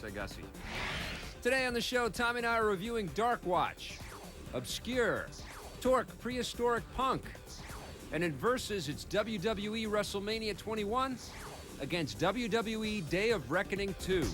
Agassi. Today on the show, Tommy and I are reviewing Darkwatch, Obscure, Tork, Prehistoric Punk, and in Versus, it's WWE Wrestlemania 21 against WWE Day of Reckoning 2.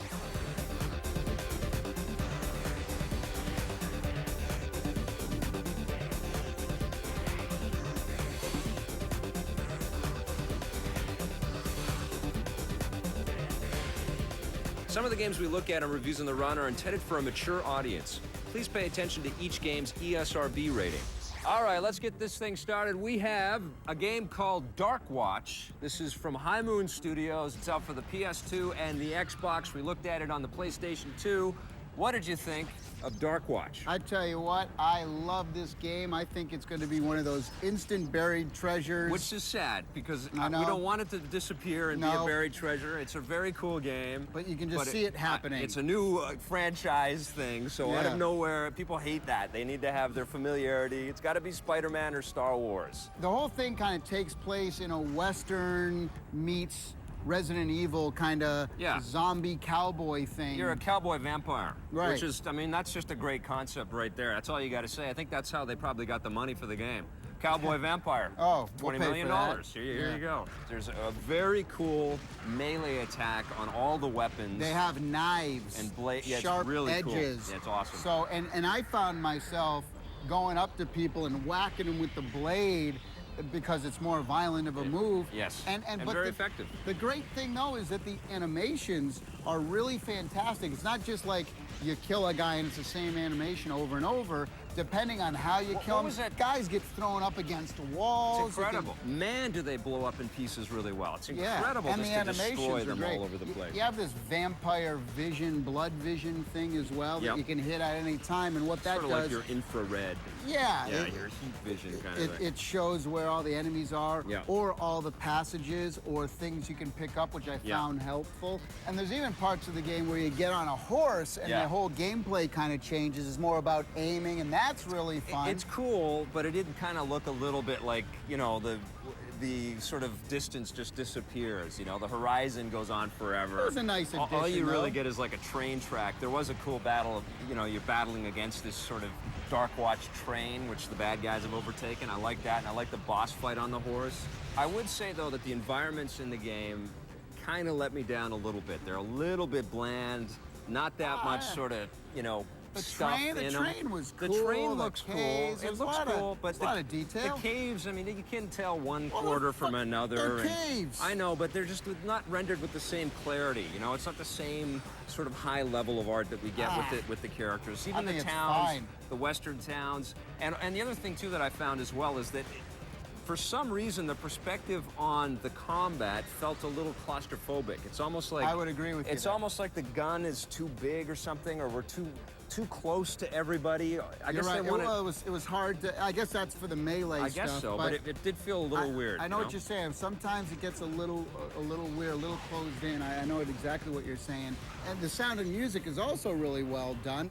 Some of the games we look at in Reviews on the Run are intended for a mature audience. Please pay attention to each game's ESRB rating. All right, let's get this thing started. We have a game called Darkwatch. This is from High Moon Studios. It's out for the PS2 and the Xbox. We looked at it on the PlayStation 2. What did you think of Darkwatch? I tell you what, I love this game. I think it's going to be one of those instant buried treasures. Which is sad, because we don't want it to disappear and be a buried treasure. It's a very cool game. But you can just see it happening. It's a new franchise thing, so out of nowhere, people hate that. They need to have their familiarity. It's got to be Spider-Man or Star Wars. The whole thing kind of takes place in a Western meets Resident Evil kind of zombie cowboy thing. You're a cowboy vampire. Right. Which is, I mean, that's just a great concept right there. That's all you got to say. I think that's how they probably got the money for the game. Cowboy vampire. Oh, $20 million. Here you go. There's a very cool melee attack on all the weapons. They have knives and sharp it's really edges. Cool. Yeah, it's awesome. So, and I found myself going up to people and whacking them with the blade, because it's more violent of a move. Yes, and but very effective. The great thing, though, is that the animations are really fantastic. It's not just like you kill a guy and it's the same animation over and over. Depending on how you kill him, guys get thrown up against walls. It's incredible. Man, do they blow up in pieces really well. It's incredible and just the to destroy them great. all over the place. You have this vampire vision, blood vision thing as well that you can hit at any time, and what that does... Sort of like your infrared. Yeah, your heat vision kind of thing. It shows where all the enemies are, or all the passages or things you can pick up, which I found helpful. And there's even parts of the game where you get on a horse and the whole gameplay kind of changes. It's more about aiming, and that's really fun. It's cool, but it did kind of look a little bit like, you know, the sort of distance just disappears. You know, the horizon goes on forever. It was a nice addition, all you really get is like a train track. There was a cool battle of, you know, you're battling against this sort of Darkwatch train, which the bad guys have overtaken. I like that, and I like the boss fight on the horse. I would say, though, that the environments in the game kind of let me down a little bit. They're a little bit bland, not that much sort of, you know, The train was cool. The train looks cool. It looks cool, but a lot of detail. The caves, I mean, you can tell one quarter from another. They're caves. I know, but they're just not rendered with the same clarity. You know, it's not the same sort of high level of art that we get with the characters. Even the towns, the western towns, and the other thing too that I found as well is that, for some reason, the perspective on the combat felt a little claustrophobic. It's almost like... I would agree with you. It's almost like the gun is too big or something, or we're too close to everybody. I guess right. It was hard to... I guess that's for the melee stuff. I guess so, but it did feel a little weird. I know what you're saying. Sometimes it gets a little weird, a little closed in. I know exactly what you're saying. And the sound and music is also really well done.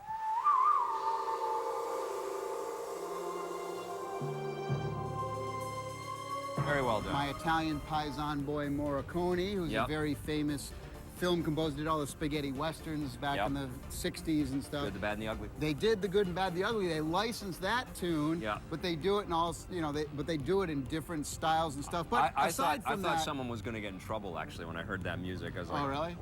Very well done. My Italian paisan boy Morricone, who's a very famous film composer, did all the spaghetti westerns back in the 60s and stuff. Good, the Bad, and the Ugly. They did The Good, and Bad, the Ugly. They licensed that tune, but they do it in all, you know, but they do it in different styles and stuff. But I thought someone was going to get in trouble, actually, when I heard that music. I was like, oh, really?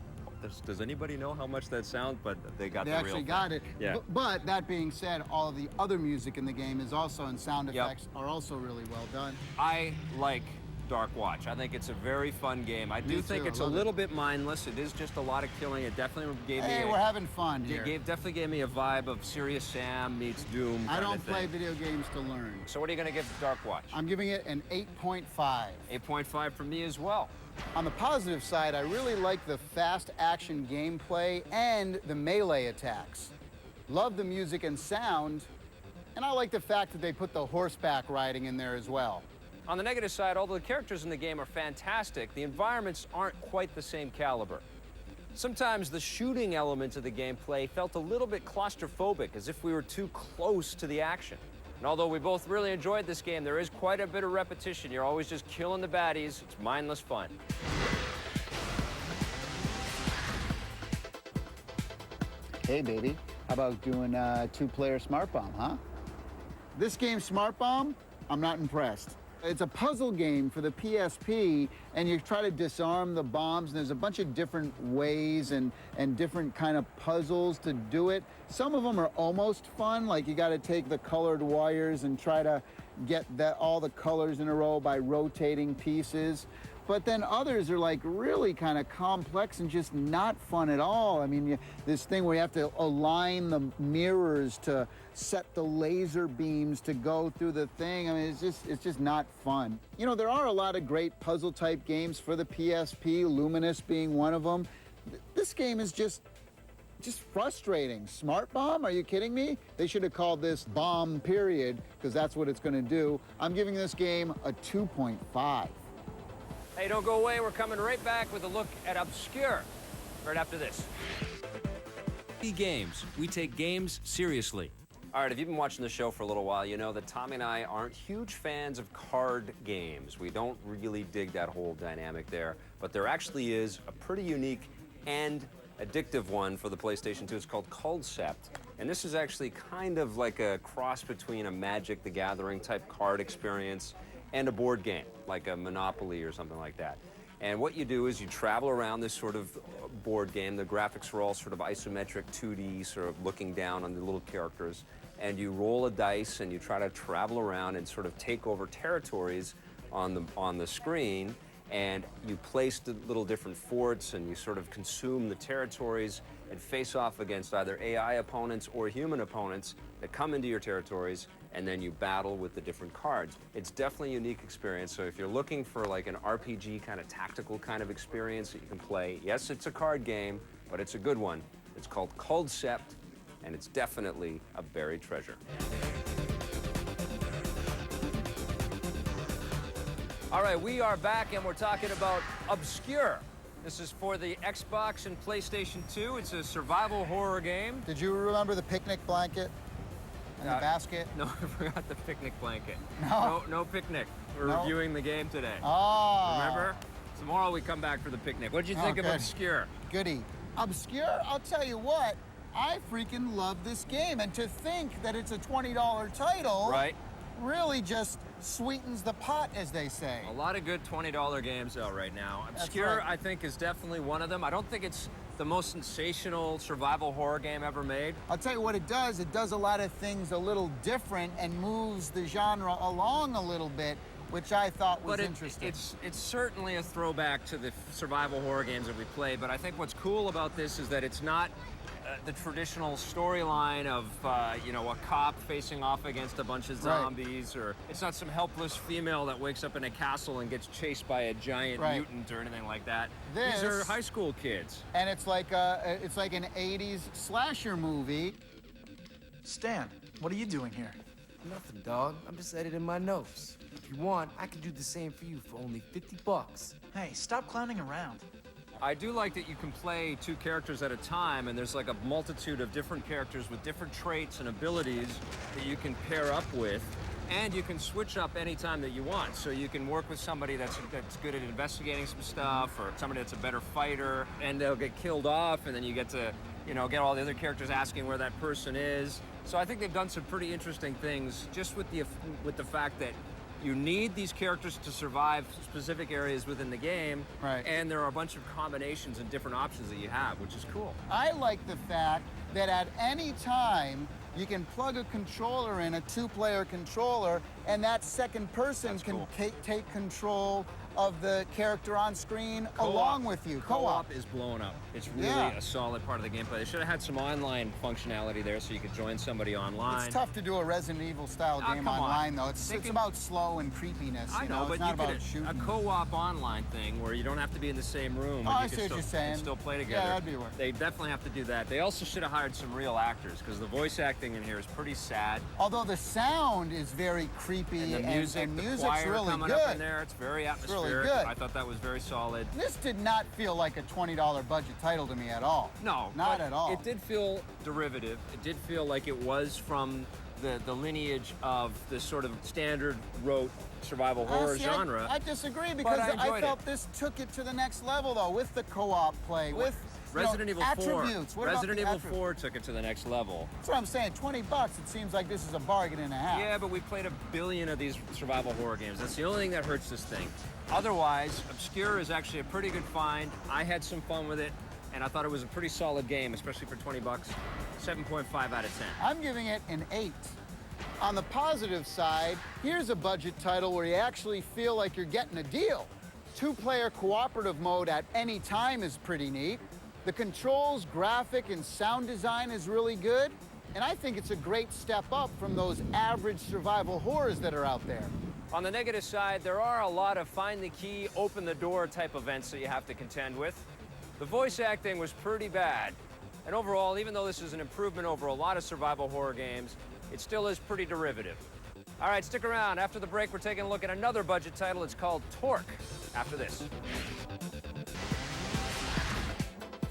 Does anybody know how much that sounds? But they got the real thing. They actually got it. Yeah. But that being said, all of the other music in the game is also, and sound effects are also really well done. I like Darkwatch. I think it's a very fun game. I do think it's a little bit mindless. It is just a lot of killing. It definitely gave me... Hey, we're having fun here. It definitely gave me a vibe of Serious Sam meets Doom. I don't play video games to learn. So what are you going to give Darkwatch? I'm giving it an 8.5. 8.5 from me as well. On the positive side, I really like the fast action gameplay and the melee attacks. Love the music and sound, and I like the fact that they put the horseback riding in there as well. On the negative side, although the characters in the game are fantastic, the environments aren't quite the same caliber. Sometimes the shooting elements of the gameplay felt a little bit claustrophobic, as if we were too close to the action. And although we both really enjoyed this game, there is quite a bit of repetition. You're always just killing the baddies. It's mindless fun. Hey, baby, how about doing two-player Smart Bomb, huh? This game, Smart Bomb, I'm not impressed. It's a puzzle game for the PSP, and you try to disarm the bombs, and there's a bunch of different ways and different kind of puzzles to do it. Some of them are almost fun, like you got to take the colored wires and try to get all the colors in a row by rotating pieces. But then others are like really kind of complex and just not fun at all. I mean, this thing where you have to align the mirrors to set the laser beams to go through the thing. I mean, it's just not fun. You know, there are a lot of great puzzle type games for the PSP, Luminous being one of them. This game is just frustrating. Smart Bomb? Are you kidding me? They should have called this Bomb Period, because that's what it's going to do. I'm giving this game a 2.5. Hey, don't go away. We're coming right back with a look at Obscure right after this. Games. We take games seriously. All right, if you've been watching the show for a little while, you know that Tommy and I aren't huge fans of card games. We don't really dig that whole dynamic there, but there actually is a pretty unique and addictive one for the PlayStation 2. It's called Concept, and this is actually kind of like a cross between a Magic the Gathering type card experience and a board game, like a Monopoly or something like that. And what you do is you travel around this sort of board game. The graphics are all sort of isometric 2D, sort of looking down on the little characters. And you roll a dice and you try to travel around and sort of take over territories on the screen. And you place the little different forts and you sort of consume the territories and face off against either AI opponents or human opponents that come into your territories, and then you battle with the different cards. It's definitely a unique experience, so if you're looking for like an RPG kind of tactical kind of experience that you can play, yes, it's a card game, but it's a good one. It's called Concept, and it's definitely a buried treasure. All right, we are back, and we're talking about Obscure. This is for the Xbox and PlayStation 2. It's a survival horror game. Did you remember the picnic blanket and the basket? No, I forgot the picnic blanket. No picnic. We're No. reviewing the game today. Oh. Remember? Tomorrow we come back for the picnic. What did you think of good. Obscure? Goody. Obscure, I'll tell you what, I freaking love this game. And to think that it's a $20 title Right. really just sweetens the pot, as they say. A lot of good $20 games out right now. Obscure, right. I think, is definitely one of them. I don't think it's the most sensational survival horror game ever made. I'll tell you what it does a lot of things a little different and moves the genre along a little bit, which I thought was interesting. It's certainly a throwback to the survival horror games that we play, but I think what's cool about this is that it's not the traditional storyline of, you know, a cop facing off against a bunch of zombies, or it's not some helpless female that wakes up in a castle and gets chased by a giant mutant or anything like that. These are high school kids. And it's like an 80s slasher movie. Stan, what are you doing here? Nothing, dog. I'm just editing my notes. If you want, I can do the same for you for only 50 bucks. Hey, stop clowning around. I do like that you can play two characters at a time, and there's like a multitude of different characters with different traits and abilities that you can pair up with, and you can switch up anytime that you want. So you can work with somebody that's good at investigating some stuff, or somebody that's a better fighter, and they'll get killed off, and then you get to, you know, get all the other characters asking where that person is. So I think they've done some pretty interesting things just with the fact that you need these characters to survive specific areas within the game, and there are a bunch of combinations and different options that you have, which is cool. I like the fact that at any time you can plug a controller in, a two-player controller, and that second person can take control of the character on screen along with you. Co-op is blowing up. It's really a solid part of the gameplay. They should have had some online functionality there so you could join somebody online. It's tough to do a Resident Evil style game online, though. It's about slow and creepiness. I know, it's but not you about could shooting. a co-op online thing where you don't have to be in the same room. Oh, and I you see can what still, you're saying. can still play together. Yeah, that'd be worth it. They definitely have to do that. They also should have hired some real actors because the voice acting in here is pretty sad. Although the sound is very creepy and the music, and the music's choir really coming good. up in there, it's very atmospheric. really good. I thought that was very solid. This did not feel like a $20 budget title to me at all. No, not at all. It did feel derivative. It did feel like it was from the lineage of this sort of standard rote survival horror genre. I disagree because I felt this took it to the next level, though, with the co-op play, with Resident Evil 4. attributes. What Resident about the Evil 4 took it to the next level. That's what I'm saying. $20. It seems like this is a bargain and a half. Yeah, but we played a billion of these survival horror games. That's the only thing that hurts this thing. Otherwise, Obscure is actually a pretty good find. I had some fun with it, and I thought it was a pretty solid game, especially for $20. 7.5 out of 10. I'm giving it an 8. On the positive side, here's a budget title where you actually feel like you're getting a deal. 2-player cooperative mode at any time is pretty neat. The controls, graphic, and sound design is really good. And I think it's a great step up from those average survival horrors that are out there. On the negative side, there are a lot of find the key, open the door type events that you have to contend with. The voice acting was pretty bad. And overall, even though this is an improvement over a lot of survival horror games, it still is pretty derivative. All right, stick around. After the break, we're taking a look at another budget title. It's called Tork, after this.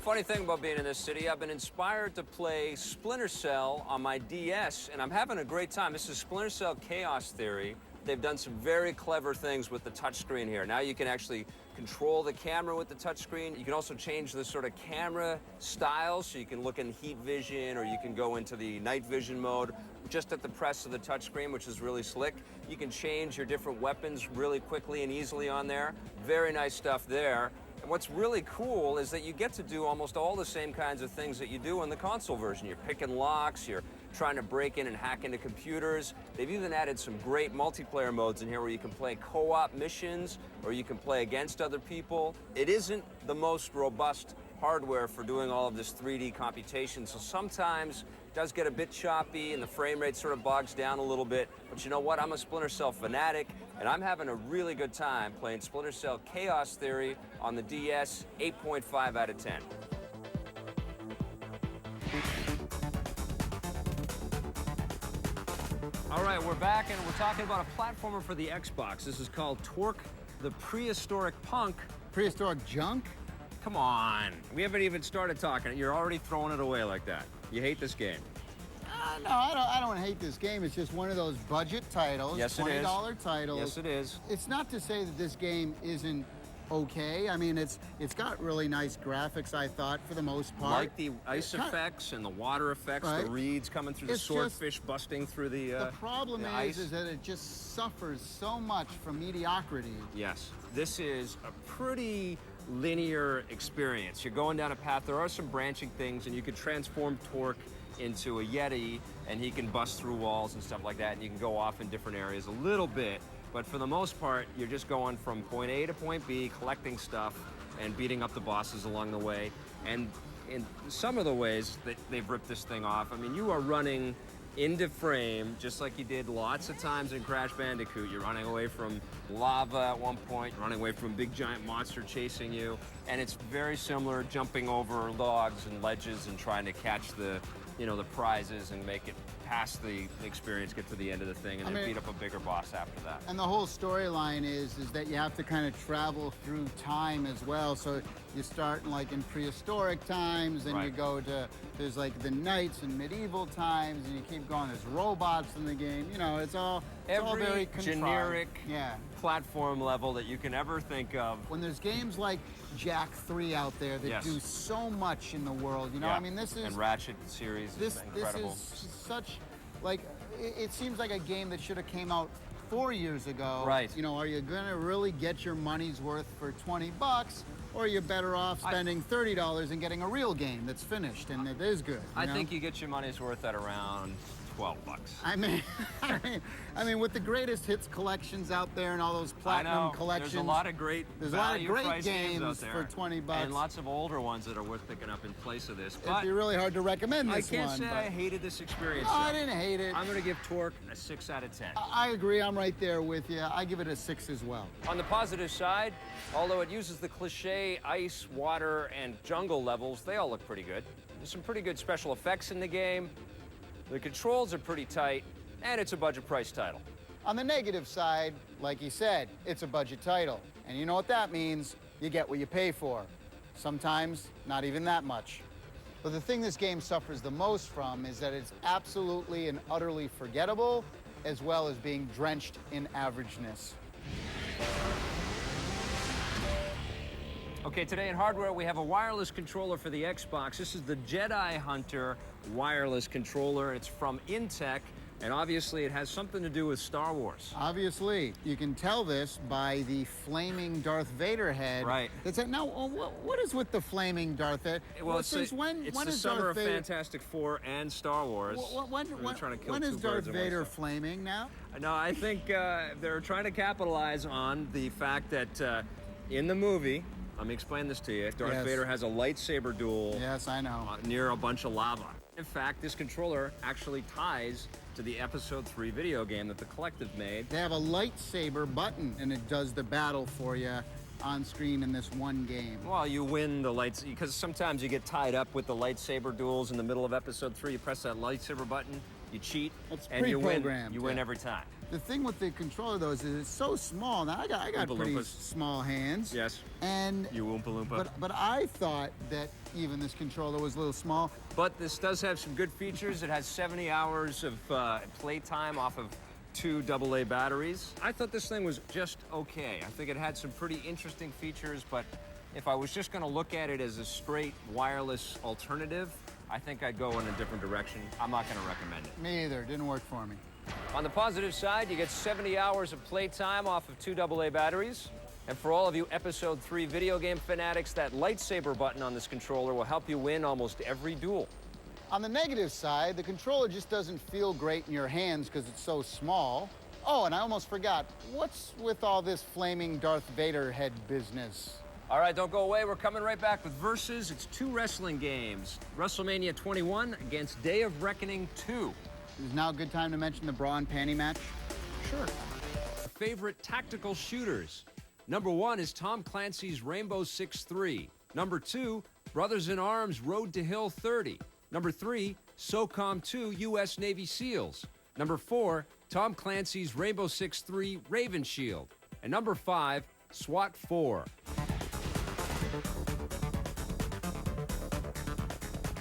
Funny thing about being in this city, I've been inspired to play Splinter Cell on my DS, and I'm having a great time. This is Splinter Cell Chaos Theory. They've done some very clever things with the touchscreen here. Now you can actually control the camera with the touchscreen. You can also change the sort of camera style, so you can look in heat vision, or you can go into the night vision mode just at the press of the touchscreen, which is really slick. You can change your different weapons really quickly and easily on there. Very nice stuff there. And what's really cool is that you get to do almost all the same kinds of things that you do in the console version. You're picking locks, you're trying to break in and hack into computers. They've even added some great multiplayer modes in here where you can play co-op missions or you can play against other people. It isn't the most robust hardware for doing all of this 3D computation, so sometimes it does get a bit choppy and the frame rate sort of bogs down a little bit. But you know what? I'm a Splinter Cell fanatic, and I'm having a really good time playing Splinter Cell Chaos Theory on the DS. 8.5 out of 10. All right, we're back, and we're talking about a platformer for the Xbox. This is called Tork, the Prehistoric Punk. Prehistoric junk? Come on. We haven't even started talking. You're already throwing it away like that. You hate this game. No, I don't hate this game. It's just one of those budget titles. Yes, it is. $20 titles. Yes, it is. It's not to say that this game isn't okay. I mean, it's got really nice graphics, I thought, for the most part. Like the ice effects and the water effects, right. The reeds coming through It's the swordfish busting through the problem ice. is that it just suffers so much from mediocrity. Yes. This is a pretty linear experience. You're going down a path. There are some branching things, and you can transform Tork into a Yeti, and he can bust through walls and stuff like that, and you can go off in different areas a little bit. But for the most part, you're just going from point A to point B, collecting stuff and beating up the bosses along the way. And in some of the ways that they've ripped this thing off, I mean, you are running into frame, just like you did lots of times in Crash Bandicoot. You're running away from lava at one point, running away from a big giant monster chasing you. And it's very similar, jumping over logs and ledges and trying to catch the prizes and make it past the experience, get to the end of the thing, and then beat up a bigger boss after that. And the whole storyline is that you have to kind of travel through time as well. So you start like in prehistoric times, and you go to, there's like the knights and medieval times, and you keep going. There's robots in the game. You know, it's all very contrived. Generic platform level that you can ever think of. When there's games like Jack 3 out there that do so much in the world, you know, I mean, this is... And Ratchet series is incredible. This is such, like, it seems like a game that should have came out 4 years ago. Right. You know, are you gonna really get your money's worth for $20, or you're better off spending $30 and getting a real game that's finished and that is good? I think you get your money's worth at around $12. I mean, with the greatest hits collections out there and all those platinum collections, there's a lot of great games out there for $20, and lots of older ones that are worth picking up in place of this. But it'd be really hard to recommend this one. I can't say I hated this experience. No, I didn't hate it. I'm going to give Tork a 6 out of 10. I agree. I'm right there with you. I give it a 6 as well. On the positive side, although it uses the cliche ice, water, and jungle levels, they all look pretty good. There's some pretty good special effects in the game. The controls are pretty tight, and it's a budget price title. On the negative side, like you said, it's a budget title. And you know what that means? You get what you pay for. Sometimes, not even that much. But the thing this game suffers the most from is that it's absolutely and utterly forgettable, as well as being drenched in averageness. Okay, today in hardware, we have a wireless controller for the Xbox. This is the Jedi Hunter wireless controller. It's from Intec, and obviously it has something to do with Star Wars. Obviously, you can tell this by the flaming Darth Vader head. Right. Now, what is with the flaming Darth Vader? Well, it's the summer Darth of Vader... Fantastic Four and Star Wars. When is Darth Vader flaming now? No, I think they're trying to capitalize on the fact that in the movie, let me explain this to you. Darth Vader has a lightsaber duel. Yes, I know. Near a bunch of lava. In fact, this controller actually ties to the Episode 3 video game that the Collective made. They have a lightsaber button, and it does the battle for you on screen in this one game. Well, you win the lights, because sometimes you get tied up with the lightsaber duels in the middle of Episode 3. You press that lightsaber button, you cheat, and you win. You win every time. The thing with the controller, though, is it's so small. Now, I got pretty small hands. Yes. And you Oompa Loompa. But I thought that even this controller was a little small. But this does have some good features. It has 70 hours of playtime off of 2 AA batteries. I thought this thing was just okay. I think it had some pretty interesting features, but if I was just going to look at it as a straight wireless alternative, I think I'd go in a different direction. I'm not going to recommend it. Me either. Didn't work for me. On the positive side, you get 70 hours of playtime off of 2 AA batteries. And for all of you Episode 3 video game fanatics, that lightsaber button on this controller will help you win almost every duel. On the negative side, the controller just doesn't feel great in your hands because it's so small. Oh, and I almost forgot. What's with all this flaming Darth Vader head business? All right, don't go away. We're coming right back with Versus. It's 2 wrestling games. Wrestlemania 21 against Day of Reckoning 2. Is now a good time to mention the bra and panty match? Sure. Favorite tactical shooters. Number 1 is Tom Clancy's Rainbow Six 3. Number 2, Brothers in Arms Road to Hill 30. Number 3, SOCOM 2 U.S. Navy SEALs. Number 4, Tom Clancy's Rainbow Six 3 Raven Shield. And number 5, SWAT 4.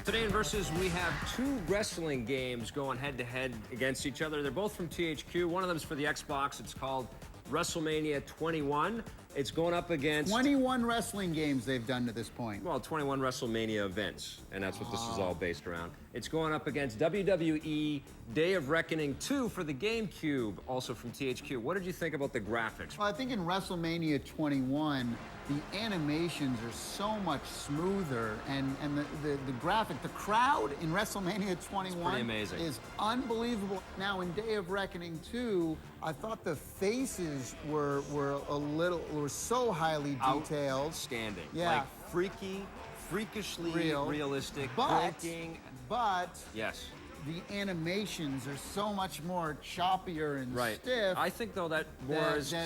Today in Versus, we have 2 wrestling games going head-to-head against each other. They're both from THQ. One of them is for the Xbox. It's called Wrestlemania 21. It's going up against... 21 wrestling games they've done to this point. Well, 21 WrestleMania events, and that's what this is all based around. It's going up against WWE Day of Reckoning 2 for the GameCube, also from THQ. What did you think about the graphics? Well, I think in WrestleMania 21, the animations are so much smoother, and the graphic, the crowd in WrestleMania 21 is unbelievable. Now, in Day of Reckoning 2, I thought the faces were so highly detailed. Outstanding. Yeah. Like freakishly realistic. But yes, the animations are so much more choppier and stiff. I think, though, that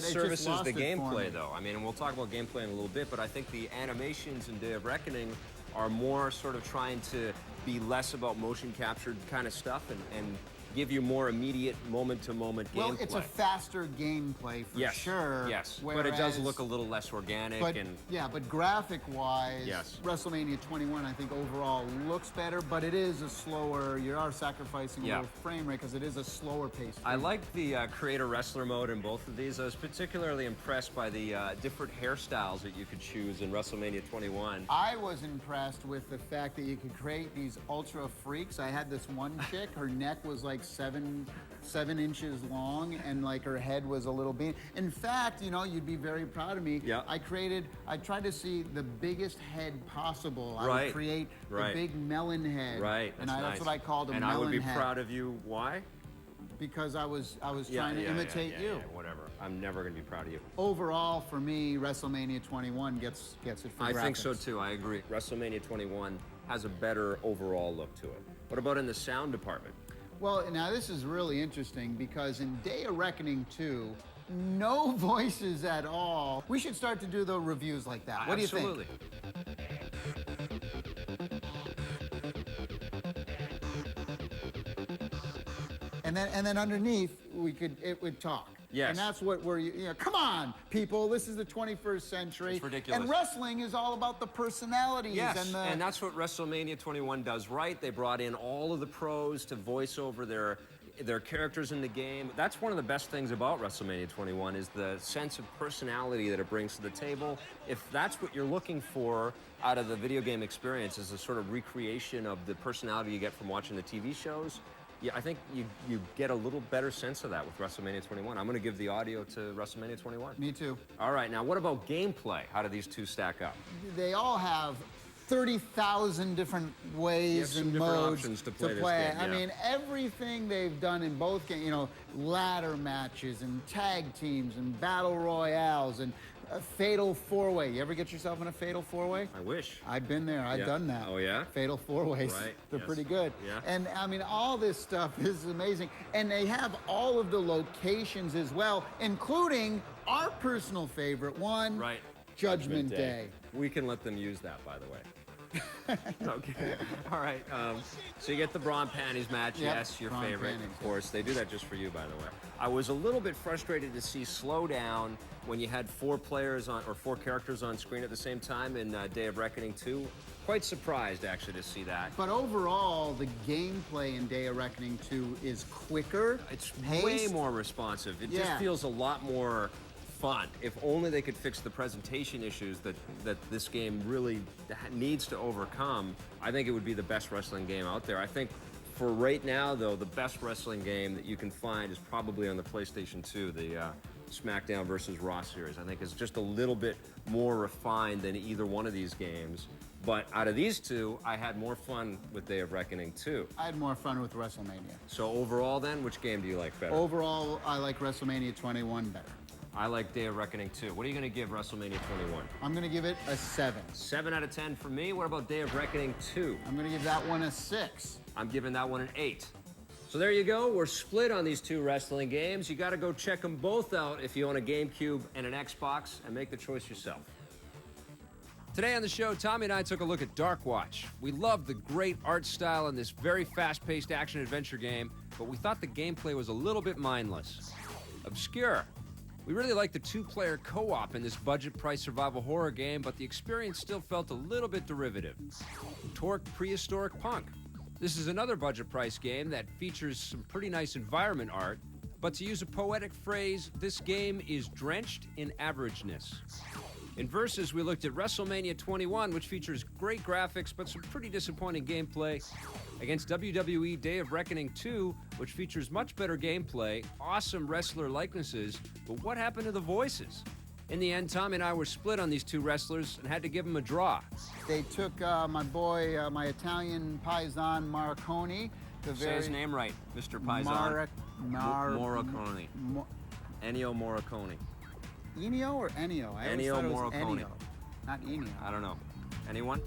services the gameplay, though. I mean, and we'll talk about gameplay in a little bit, but I think the animations in Day of Reckoning are more sort of trying to be less about motion captured kind of stuff and give you more immediate moment-to-moment gameplay. Well, it's a faster gameplay for sure. Yes, but it does look a little less organic. But graphic-wise, WrestleMania 21, I think overall looks better, but it is a slower, you are sacrificing a little frame rate because it is a slower pace. I like the creator wrestler mode in both of these. I was particularly impressed by the different hairstyles that you could choose in WrestleMania 21. I was impressed with the fact that you could create these ultra freaks. I had this one chick, her neck was like 7 inches long, and like her head was a little bean. In fact, you know, you'd be very proud of me. Yeah. I tried to see the biggest head possible. I would create the big melon head. Right. That's what I called a melon And head. I would be proud of you. Why? Because I was trying to imitate you. Whatever. I'm never going to be proud of you. Overall, for me, WrestleMania 21 gets it for graphics. I think so too. I agree. WrestleMania 21 has a better overall look to it. What about in the sound department? Well, now this is really interesting because in Day of Reckoning 2, no voices at all. We should start to do the reviews like that. What do you think? Absolutely. And then underneath, it would talk. Yes. And that's what come on, people, this is the 21st century. It's ridiculous. And wrestling is all about the personalities. Yes, and that's what WrestleMania 21 does right. They brought in all of the pros to voice over their There are characters in the game. That's one of the best things about WrestleMania 21 is the sense of personality that it brings to the table. If that's what you're looking for out of the video game experience, is a sort of recreation of the personality you get from watching the TV shows, yeah, I think you get a little better sense of that with WrestleMania 21. I'm going to give the audio to WrestleMania 21. Me too. All right, now what about gameplay? How do these two stack up? They all have 30,000 different ways and modes options to play this game, I mean, everything they've done in both games, you know, ladder matches and tag teams and battle royales and a fatal four-way. You ever get yourself in a fatal four-way? I wish. I've been there. I've done that. Oh, yeah? Fatal four-ways. Right. They're Yes. pretty good. Yeah. And, I mean, all this stuff is amazing. And they have all of the locations as well, including our personal favorite one, Right. Judgment Day. We can let them use that, by the way. Okay. All right. So you get the bra and panties match. Yep. Yes, your Bra and favorite. panties, Of course, they do that just for you, by the way. I was a little bit frustrated to see slowdown when you had 4 players on or 4 characters on screen at the same time in Day of Reckoning 2. Quite surprised actually to see that. But overall, the gameplay in Day of Reckoning 2 is quicker. It's paced. way more responsive. It just Yeah. feels a lot more fun. If only they could fix the presentation issues that this game really needs to overcome, I think it would be the best wrestling game out there. I think for right now, though, the best wrestling game that you can find is probably on the PlayStation 2, the SmackDown versus Raw series. I think it's just a little bit more refined than either one of these games. But out of these two, I had more fun with Day of Reckoning 2. I had more fun with WrestleMania. So overall then, which game do you like better? Overall, I like WrestleMania 21 better. I like Day of Reckoning 2. What are you going to give WrestleMania 21? I'm going to give it a 7. 7 out of 10 for me. What about Day of Reckoning 2? I'm going to give that one a 6. I'm giving that one an 8. So there you go. We're split on these two wrestling games. You got to go check them both out if you own a GameCube and an Xbox and make the choice yourself. Today on the show, Tommy and I took a look at Darkwatch. We loved the great art style in this very fast-paced action-adventure game, but we thought the gameplay was a little bit mindless. Obscure. We really liked the 2-player co-op in this budget-price survival horror game, but the experience still felt a little bit derivative. Tork Prehistoric Punk. This is another budget-price game that features some pretty nice environment art, but to use a poetic phrase, this game is drenched in averageness. In Versus, we looked at WrestleMania 21, which features great graphics but some pretty disappointing gameplay, against WWE Day of Reckoning 2, which features much better gameplay, awesome wrestler likenesses, but what happened to the voices? In the end, Tommy and I were split on these two wrestlers and had to give them a draw. They took my boy, my Italian paisan Marconi. Say his name right, Mr. Paisan. Morricone. Ennio Morricone. Ennio or Ennio? I always Ennio thought it was Morricone. Ennio, not Ennio. I don't know. Anyone?